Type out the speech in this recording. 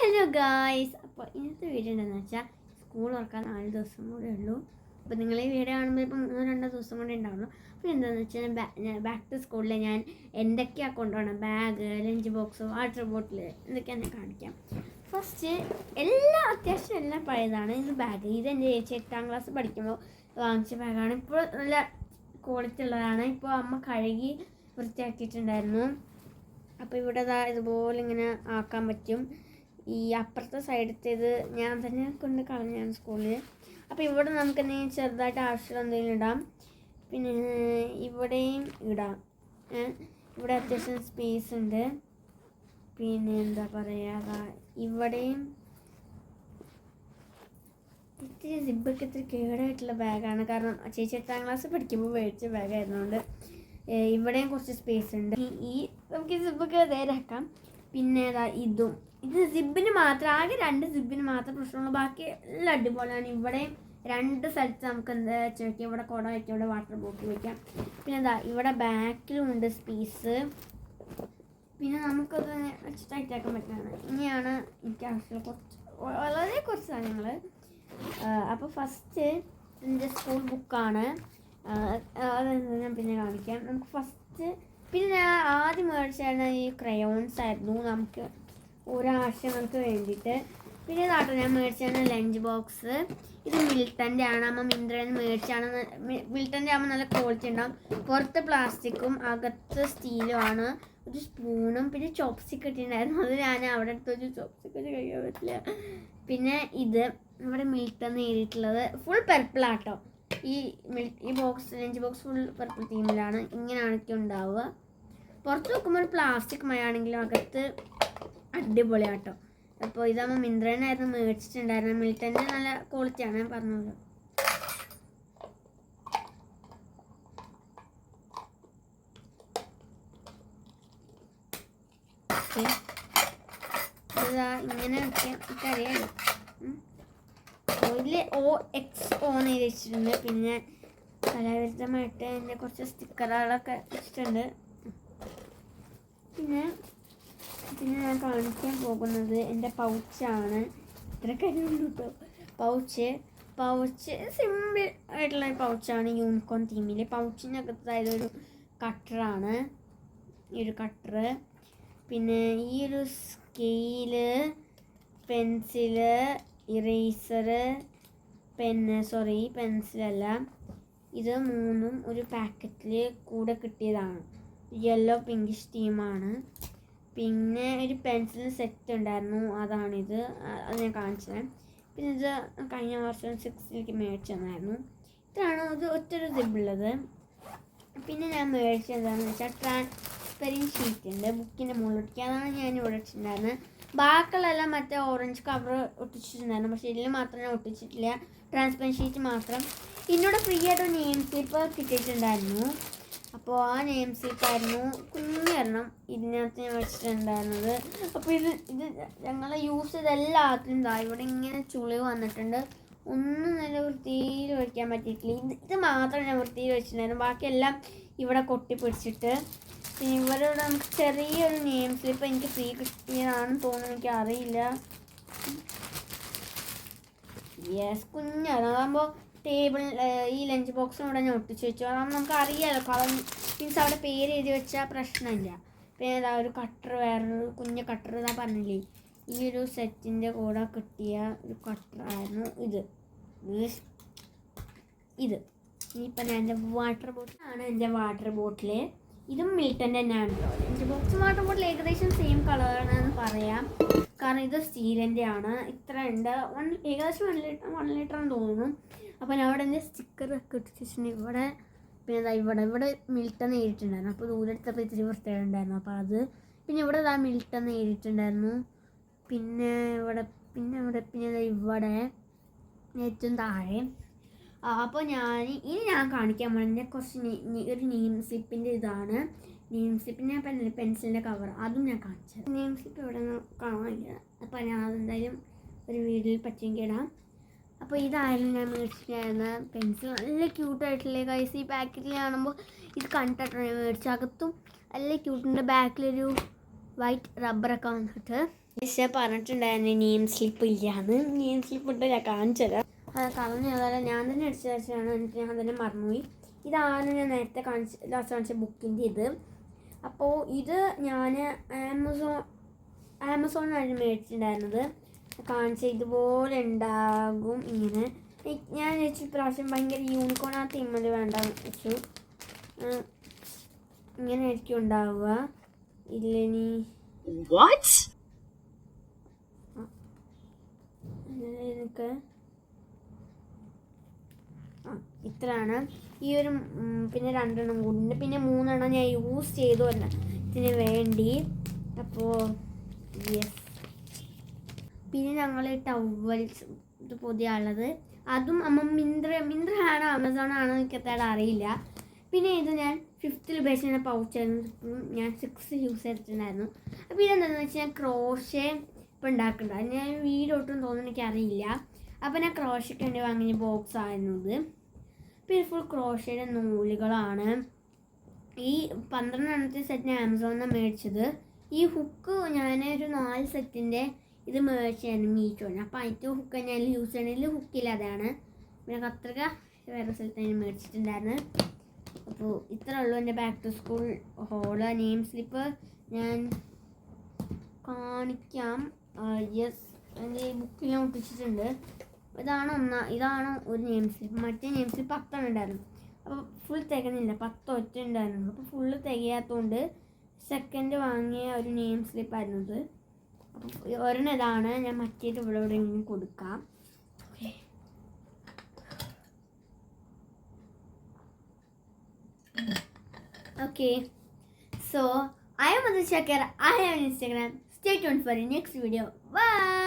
Hello guys, അപ്പോൾ ഇന്നത്തെ video എന്താണെന്ന് വെച്ചാൽ സ്കൂൾ തുറക്കാൻ 4 ദിവസം കൂടെ ഉള്ളൂ. അപ്പോൾ നിങ്ങൾ ഈ വീഡിയോ കാണുമ്പോൾ ഇപ്പം 1-2 ദിവസം കൂടെ ഉണ്ടാവുള്ളൂ. അപ്പോൾ എന്താണെന്ന് വെച്ചാൽ ബാക്ക് ടു സ്കൂളിൽ ഞാൻ എന്തൊക്കെയാണ് കൊണ്ടുപോകണം, bag, lunch box, water bottle, എന്തൊക്കെയാണ് ഞാൻ കാണിക്കാം. ഫസ്റ്റ് അത്യാവശ്യം എല്ലാം പഴയതാണ്. ഇത് ബാഗ്, ഇതെൻ്റെ ചേച്ചി 8ാം ക്ലാസ് പഠിക്കുമ്പോൾ വാങ്ങിച്ച ബാഗാണ്. ഇപ്പോൾ നല്ല ക്വാളിറ്റി ഉള്ളതാണ്. ഇപ്പോൾ അമ്മ കഴുകി വൃത്തിയാക്കിയിട്ടുണ്ടായിരുന്നു. അപ്പോൾ ഇവിടെ ഇതുപോലെ ഇങ്ങനെ ആക്കാൻ പറ്റും. ഈ അപ്പുറത്തെ സൈഡത്തേത് ഞാൻ തന്നെ കൊണ്ട് കളഞ്ഞാണ് സ്കൂളിൽ. അപ്പോൾ ഇവിടെ നമുക്ക് എന്തെങ്കിലും ചെറുതായിട്ട് ആവശ്യമുള്ള എന്തെങ്കിലും ഇടാം. പിന്നെ ഇവിടെയും ഇടാം. ഇവിടെ അത്യാവശ്യം സ്പേസ് ഉണ്ട്. പിന്നെ എന്താ പറയുക, ഇവിടെയും ഇത്തിരി സിബൊക്കെ ഇത്തിരി കേടായിട്ടുള്ള ബാഗാണ്. കാരണം ചേച്ചി 8ാം ക്ലാസ് പഠിക്കുമ്പോൾ മേടിച്ച ബാഗായിരുന്നുകൊണ്ട് ഇവിടെയും കുറച്ച് സ്പേസ് ഉണ്ട്. നമുക്ക് ഈ സിബൊക്കെ നേരാക്കാം. പിന്നെ ഇത് സിബിന് മാത്രം, ആകെ 2 സിബിന് മാത്രം പ്രശ്നമുള്ളൂ. ബാക്കി എല്ലാം അടിപൊളിയാണ്. ഇവിടെ 2 സ്ഥലത്ത് നമുക്ക് എന്താ വെച്ച് വയ്ക്കാം. ഇവിടെ കുട വയ്ക്കാം, ഇവിടെ വാട്ടർ ബോട്ടിൽ വയ്ക്കാം. പിന്നെ ഇവിടെ ബാക്കിലും ഉണ്ട് സ്പേസ്. പിന്നെ നമുക്കത് വെച്ച് ടൈറ്റാക്കാൻ പറ്റുന്നതാണ്. ഇനിയാണ് എനിക്ക് ആവശ്യമുള്ള വളരെ കുറച്ച് സാധനങ്ങൾ. അപ്പോൾ ഫസ്റ്റ് എൻ്റെ സ്കൂൾ ബുക്കാണ്. അതെന്താ ഞാൻ പിന്നെ കാണിക്കാം. നമുക്ക് ഫസ്റ്റ് പിന്നെ ഞാൻ ആദ്യം മേടിച്ചായിരുന്ന ഈ ക്രയോൺസ് ആയിരുന്നു, നമുക്ക് ഓരോ ആശയങ്ങൾക്ക് വേണ്ടിയിട്ട്. പിന്നെ നാട്ടിൽ ഞാൻ മേടിച്ചാണ് ലഞ്ച് ബോക്സ്. ഇത് മിൽട്ടൻ്റെ ആണ്. അമ്മ മിന്ത്രന്ന് മേടിച്ചാണ്. മിൽട്ടൻ്റെ ആകുമ്പോൾ നല്ല ക്വാളിറ്റി ഉണ്ടാകും. പുറത്ത് പ്ലാസ്റ്റിക്കും അകത്ത് സ്റ്റീലും ആണ്. ഒരു സ്പൂണും പിന്നെ ചോപ്സ്റ്റിക്ക് ഇട്ടിട്ടുണ്ടായിരുന്നു. അത് ഞാൻ അവിടെ അടുത്തൊരു ചോപ്സ്റ്റിക്ക് കഴിക്കാൻ പറ്റില്ല. പിന്നെ ഇത് നമ്മുടെ മിൽട്ടൺ എഴുതിയിട്ടുള്ളത് ഫുൾ പർപ്പിളാട്ടോ. ഈ ലഞ്ച് ബോക്സ് ഫുൾ പർപ്പിൾ തീമിലാണ്. ഇങ്ങനെയാണ് ഉണ്ടാവുക. പുറത്ത് നോക്കുമ്പോൾ ഒരു പ്ലാസ്റ്റിക് മയാണെങ്കിലും അകത്ത് അടിപൊളിയാട്ടോ. അപ്പോൾ ഇതാകുമ്പോൾ മിന്ത്രനായിരുന്നു മേടിച്ചിട്ടുണ്ടായിരുന്നു. മിൽട്ടൻ്റെ നല്ല ക്വാളിറ്റിയാണ്, ഞാൻ പറഞ്ഞല്ലോ. ഇങ്ങനെ വയ്ക്കാം, എനിക്കറിയാമല്ലോ. ഇതിൽ OXO എന്ന് വെച്ചിട്ടുണ്ട്. പിന്നെ കലാവിരുദ്ധമായിട്ട് എൻ്റെ കുറച്ച് സ്റ്റിക്കറുകളൊക്കെ വെച്ചിട്ടുണ്ട്. പിന്നെ ഞാൻ കാണിക്കാൻ പോകുന്നത് എൻ്റെ പൗച്ചാണ്. ഇത്ര കാര്യമുള്ളൂ കേട്ടോ. പൗച്ച് സിമ്പിൾ ആയിട്ടുള്ള പൗച്ചാണ്. യൂണിക്കോൺ തീമിൽ പൗച്ചിനകത്ത് ഒരു കട്ടറാണ്, ഈ ഒരു കട്ടറ്. പിന്നെ ഈ ഒരു സ്കെയില്, പെൻസില്, ഇറേസറ്, പെൻസിലല്ല, ഇത് 3ഉം ഒരു പാക്കറ്റിൽ കൂടെ കിട്ടിയതാണ്. യെല്ലോ പിങ്കിഷ് തീമാണ്. പിന്നെ ഒരു പെൻസിൽ സെറ്റ് ഉണ്ടായിരുന്നു, അതാണിത്. അത് ഞാൻ കാണിച്ചത്. പിന്നെ ഇത് കഴിഞ്ഞ വർഷം 6ലേക്ക് മേടിച്ചു തന്നായിരുന്നു. ഇതാണ് ഒറ്റൊരു സിബുള്ളത്. പിന്നെ ഞാൻ മേടിച്ചത് എന്താണെന്ന് വെച്ചാൽ ട്രാൻസ്പെറൻറ്റ് ഷീറ്റ് ഉണ്ട് ബുക്കിൻ്റെ മുകളിലൊട്ടിക്കുക. അതാണ് ഞാൻ ഇവിടെ ഒട്ടിച്ചിട്ടുണ്ടായിരുന്നത്. ബാക്കിയുള്ളതെല്ലാം മറ്റേ ഓറഞ്ച് കവർ ഒട്ടിച്ചിട്ടുണ്ടായിരുന്നു. പക്ഷേ ഇതിൽ മാത്രം ഞാൻ ഒട്ടിച്ചിട്ടില്ല, ട്രാൻസ്പെറൻറ്റ് ഷീറ്റ് മാത്രം. ഇതിനോട് ഫ്രീ ആയിട്ട് ഒരു നെയിം സ്ലിപ്പ് കിട്ടിയിട്ടുണ്ടായിരുന്നു. അപ്പോൾ ആ നെയിം സ്ലിപ്പായിരുന്നു കുഞ്ഞൊരെണ്ണം ഇതിനകത്ത് ഞാൻ വെച്ചിട്ടുണ്ടായിരുന്നത്. അപ്പോൾ ഇത് ഞങ്ങൾ യൂസ് ചെയ്ത എല്ലാത്തിലും ഇവിടെ ഇങ്ങനെ ചുളിവ് വന്നിട്ടുണ്ട്. ഒന്നും നല്ല വൃത്തിയിൽ വയ്ക്കാൻ പറ്റിയിട്ടില്ല. ഇത് മാത്രം ഞാൻ വൃത്തിയിൽ വെച്ചിട്ടുണ്ടായിരുന്നു. ബാക്കിയെല്ലാം ഇവിടെ കൊട്ടി പിടിച്ചിട്ട്. പിന്നെ ഇവരോട് നമുക്ക് ചെറിയൊരു നെയിം സ്ലിപ്പ് എനിക്ക് ഫ്രീ കിട്ടിയതാണെന്ന് തോന്നുന്നു, എനിക്ക് അറിയില്ല. യെസ്, കുഞ്ഞതാകുമ്പോൾ ടേബിൾ ഈ ലഞ്ച് ബോക്സും ഇവിടെ ഞാൻ ഒട്ടിച്ച് വെച്ചു. അതാകുമ്പോൾ നമുക്ക് അറിയാമല്ലോ, മീൻസ് അവിടെ പേര് എഴുതി വെച്ചാൽ പ്രശ്നമില്ല. പിന്നെ ഒരു കട്ടർ, വേറൊരു കുഞ്ഞ് കട്ടർ ഇതാ പറഞ്ഞില്ലേ, ഈ ഒരു സെറ്റിൻ്റെ കൂടെ കിട്ടിയ ഒരു കട്ടറായിരുന്നു ഇത്. ഇനിയിപ്പം ഞാൻ എൻ്റെ വാട്ടർ ബോട്ടിലാണ്. എൻ്റെ വാട്ടർ ബോട്ടിൽ ഇതും മിൽട്ടൻ്റെ തന്നെയാണ് കേട്ടോ. ലഞ്ച് ബോക്സും വാട്ടർ ബോട്ടിൽ ഏകദേശം സെയിം കളറാണെന്ന് പറയാം. കാരണം ഇത് സ്റ്റീലിൻ്റെ ആണ്. ഇത്ര ഉണ്ട്, ഏകദേശം 1 ലിറ്റർ എന്ന് തോന്നുന്നു. അപ്പോൾ ഞാൻ അവിടെ എൻ്റെ സ്റ്റിക്കറൊക്കെ ഒട്ടിച്ചിട്ടുണ്ട്. ഇവിടെ പിന്നെ ഇവിടെ മിൽട്ടൺ എഴുതിയിട്ടുണ്ടായിരുന്നു. അപ്പോൾ ദൂരെടുത്തപ്പോൾ ഇത്തിരി വൃത്തിയുണ്ടായിരുന്നു. അപ്പോൾ അത് പിന്നെ ഇവിടെ മിൽട്ടൺ എഴുതിയിട്ടുണ്ടായിരുന്നു. പിന്നെ ഇവിടെ ഏറ്റവും താഴെ. അപ്പോൾ ഞാൻ കാണിക്കാൻ പോകുന്നത് കുറച്ച് ഒരു നെയിം സ്ലിപ്പിൻ്റെ ഇതാണ്. നെയിം സ്ലിപ്പിൻ്റെ പെൻസിലിൻ്റെ കവർ, അതും ഞാൻ കാണിച്ചത്. നെയിം സ്ലിപ്പ് ഇവിടെ കാണാനില്ല. അപ്പോൾ ഞാൻ അതെന്തായാലും ഒരു വീഡിയോയിൽ പറ്റുമെങ്കിൽ ഇടാം. അപ്പോൾ ഇതായിരുന്നു ഞാൻ മേടിച്ചിട്ടായിരുന്ന പെൻസിൽ. നല്ല ക്യൂട്ടായിട്ടുള്ള കൈസ്. ഈ പാക്കറ്റിൽ കാണുമ്പോൾ ഇത് കണ്ടിട്ടാണ് മേടിച്ചത്. അകത്തും നല്ല ക്യൂട്ടുണ്ട്. ബാക്കിലൊരു വൈറ്റ് റബ്ബറൊക്കെ വന്നിട്ട് പക്ഷേ പറഞ്ഞിട്ടുണ്ടായിരുന്നു നെയിം സ്ലിപ്പ് ഇല്ലാന്ന്. നെയിം സ്ലിപ്പ് ഇട്ട് ഞാൻ കാണിച്ചു തരാം. അത് കളഞ്ഞ ഏതായാലും ഞാൻ തന്നെ അടിച്ചു വെച്ചാണ്, എനിക്ക് ഞാൻ തന്നെ മറന്നുപോയി. ഇതാണ് ഞാൻ നേരത്തെ ലാസ്റ്റ് കാണിച്ച ബുക്കിൻ്റെ ഇത്. അപ്പോൾ ഇത് ഞാൻ ആമസോണിലാണ് മേടിച്ചിട്ടുണ്ടായിരുന്നത്. കാണിച്ച ഇതുപോലെ ഉണ്ടാകും ഇങ്ങനെ. ഞാൻ വെച്ചു പ്രാവശ്യം ഭയങ്കര യൂണിക്കോൺ ആ തീമ്മൽ വേണ്ട വെച്ചു. ഇങ്ങനെ ആയിരിക്കും ഉണ്ടാവുക. ഇല്ലനി എനിക്ക് ഇത്രയാണ്. ഈ ഒരു പിന്നെ 2 എണ്ണം കൂടി, പിന്നെ 3 എണ്ണം ഞാൻ യൂസ് ചെയ്തുവല്ല ഇതിന് വേണ്ടി. അപ്പോൾ യെസ്. പിന്നെ ഞങ്ങൾ ടവൽസ് ഇത് പുതിയുള്ളത്, അതും അമ്മ മിന്ത്ര ആണോ ആമസോൺ ആണോ എനിക്ക് എത്താതെ അറിയില്ല. പിന്നെ ഇത് ഞാൻ 5th ഉപയോഗിച്ചിരുന്ന പൗച്ചായിരുന്നു. ഞാൻ 6 യൂസ് ചെയ്തിട്ടുണ്ടായിരുന്നു. അപ്പോൾ ഇതെന്താണെന്ന് വെച്ചാൽ ഞാൻ ക്രോഷേ ഇപ്പോൾ ഉണ്ടാക്കുന്നുണ്ട്. ഞാൻ വീഡിയോ ഒട്ടും തോന്നുന്നു എനിക്കറിയില്ല. അപ്പോൾ ഞാൻ ക്രോഷയ്ക്ക് വേണ്ടി വാങ്ങിയ ബോക്സ് ആയിരുന്നു ഇത്. പിന്നെ ഫുൾ ക്രോഷയുടെ നൂലുകളാണ്. ഈ 12 എണ്ണത്തെ സെറ്റ് ഞാൻ ആമസോണിൽ നിന്ന് മേടിച്ചത്. ഈ ഹുക്ക് ഞാനൊരു 4 സെറ്റിൻ്റെ ഇത് മേടിച്ചായിരുന്നു മീറ്റോന്. അപ്പോൾ അതിൻ്റെ ഹുക്ക് ഞാൻ യൂസ് ചെയ്യണതിൽ ഹുക്കില്ലാതെയാണ്. പിന്നെ കത്രിക വേറെ സ്ഥലത്ത് ഞാൻ മേടിച്ചിട്ടുണ്ടായിരുന്നു. അപ്പോൾ ഇത്രേ ഉള്ളൂ എൻ്റെ back to school haul. Name slip ഞാൻ കാണിക്കാം. യെസ്, എൻ്റെ ഈ ബുക്കിൽ ഞാൻ ഒട്ടിച്ചിട്ടുണ്ട്. ഇതാണ് ഒരു നെയിം സ്ലിപ്പ്. മറ്റേ നെയിം സ്ലിപ്പ് 10 ഉണ്ടായിരുന്നു. അപ്പോൾ ഫുൾ തികഞ്ഞില്ല, 10 ഒറ്റ ഉണ്ടായിരുന്നു. അപ്പോൾ ഫുള്ള് തികയാത്തതുകൊണ്ട് സെക്കൻഡ് വാങ്ങിയ ഒരു നെയിം സ്ലിപ്പായിരുന്നു ഇത്. അപ്പോൾ ഒരെണ്ണം ഇതാണ്. ഞാൻ മറ്റേത് ഇവിടെ എവിടെയെങ്കിലും കൊടുക്കാം. Okay, so I am Madhu Shakir. I have an Instagram. Stay tuned for the next video. Bye.